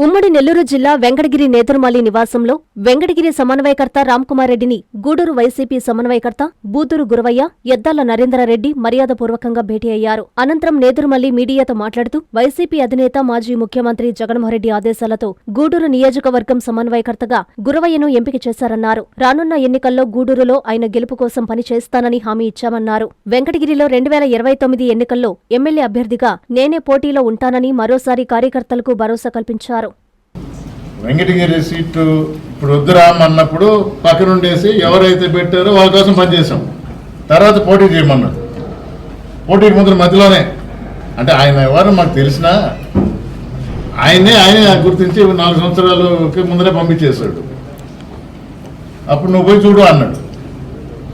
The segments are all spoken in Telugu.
ఉమ్మడి నెల్లూరు జిల్లా వెంకటగిరి నేదురుమల్లి నివాసంలో వెంకటగిరి సమన్వయకర్త రామ్కుమార్ రెడ్డిని గూడూరు వైసీపీ సమన్వయకర్త బూతూరు గురవయ్య, ఎద్దాల నరేంద్రరెడ్డి మర్యాదపూర్వకంగా భేటీ అయ్యారు. అనంతరం నేదురుమల్లి మీడియాతో మాట్లాడుతూ వైసీపీ అధినేత మాజీ ముఖ్యమంత్రి జగన్మోహన్రెడ్డి ఆదేశాలతో గూడూరు నియోజకవర్గం సమన్వయకర్తగా గురవయ్యను ఎంపిక చేశారన్నారు. రానున్న ఎన్నికల్లో గూడూరులో ఆయన గెలుపు కోసం పని చేస్తానని హామీ ఇచ్చామన్నారు. వెంకటగిరిలో 2029 ఎన్నికల్లో ఎమ్మెల్యే అభ్యర్థిగా నేనే పోటీలో ఉంటానని మరోసారి కార్యకర్తలకు భరోసా కల్పించారు. వెంకటగిరి సీటు ఇప్పుడు వద్దురామన్నప్పుడు పక్కనుండేసి ఎవరైతే పెట్టారో వాళ్ళ కోసం పనిచేసాం. తర్వాత పోటీ చేయమన్నాడు. పోటీకి ముందు మధ్యలోనే అంటే ఆయన ఎవరు మాకు తెలిసినా ఆయనే గుర్తించి 4 సంవత్సరాలకి ముందరే పంపించేశాడు. అప్పుడు నువ్వు పోయి చూడు అన్నాడు.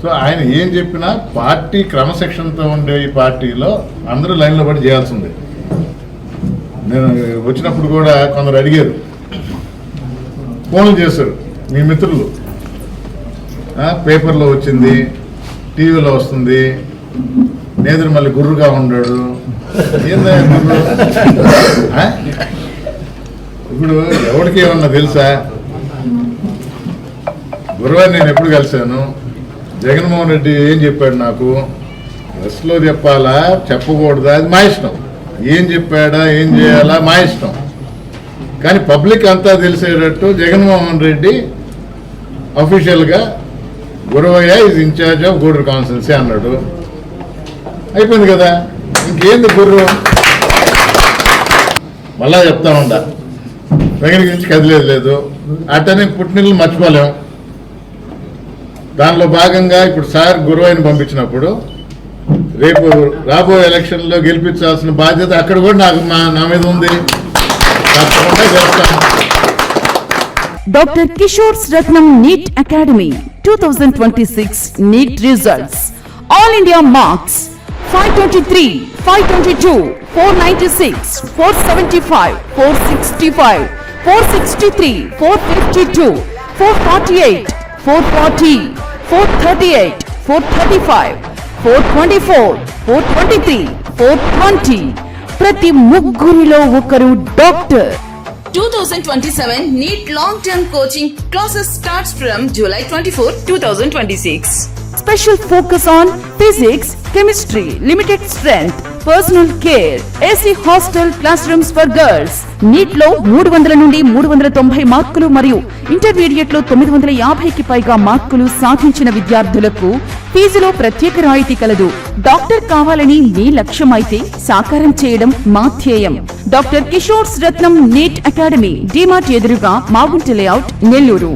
సో ఆయన ఏం చెప్పినా పార్టీ క్రమశిక్షణతో ఉండే ఈ పార్టీలో అందరూ లైన్లో పడి చేయాల్సిందే. నేను వచ్చినప్పుడు కూడా కొందరు అడిగారు, ఫోన్లు చేశారు మీ మిత్రులు, పేపర్లో వచ్చింది, టీవీలో వస్తుంది, నేదురుమల్లి గుర్రుగా ఉన్నాడు. ఏందా గుర్రు? ఇప్పుడు ఎవరికి ఏమన్నా తెలుసా? గురువారు నేను ఎప్పుడు కలిశాను, జగన్మోహన్ రెడ్డి ఏం చెప్పాడు నాకు, బస్సులో చెప్పాలా చెప్పకూడదా అది మా ఇష్టం, ఏం చెప్పాడా ఏం చేయాలా మా ఇష్టం. కానీ పబ్లిక్ అంతా తెలిసేటట్టు జగన్మోహన్ రెడ్డి అఫీషియల్గా Guravayya is incharge of Gudur constituency అన్నాడు. అయిపోయింది కదా, ఇంకేంది గుర్రు? మళ్ళా చెప్తా ఉండా, వెంకటగిరి నుంచి కదిలేదు లేదు. అట్టనే పుట్టినీళ్ళు మర్చిపోలేం. దానిలో భాగంగా ఇప్పుడు సార్ గురవయ్యని పంపించినప్పుడు రేపు రాబోయే ఎలక్షన్లో గెలిపించాల్సిన బాధ్యత అక్కడ కూడా నా మీద ఉంది. Dr. Kishore's Ratnam NEET Academy 2026 NEET results. All India marks 523, 522, 496, 475, 465, 463, 452, 448, 440, 438, 435, 424, 423, 420. ప్రతి ముగ్గురిలో ఒకరు doctor. 2027 NEET long-term coaching classes starts from July 24, 2026. Special focus on physics, chemistry, limited strength, personal care, AC hostel classrooms for girls. NEET లో 300 నుండి 390 మార్కులు మరియు ఇంటర్మీడియట్ లో 950కి పైగా మార్కులు సాధించిన విద్యార్థులకు ఫీజులో ప్రత్యేక రాయితీ కలదు. డాక్టర్ కావాలని మీ లక్ష్యం అయితే సాకారం చేయడం మా ధ్యేయం. డాక్టర్ కిషోర్స్ రత్నం నీట్ అకాడమీ, డిమార్ట్ ఎదురుగా, మాగుంట లేఅవుట్, నెల్లూరు.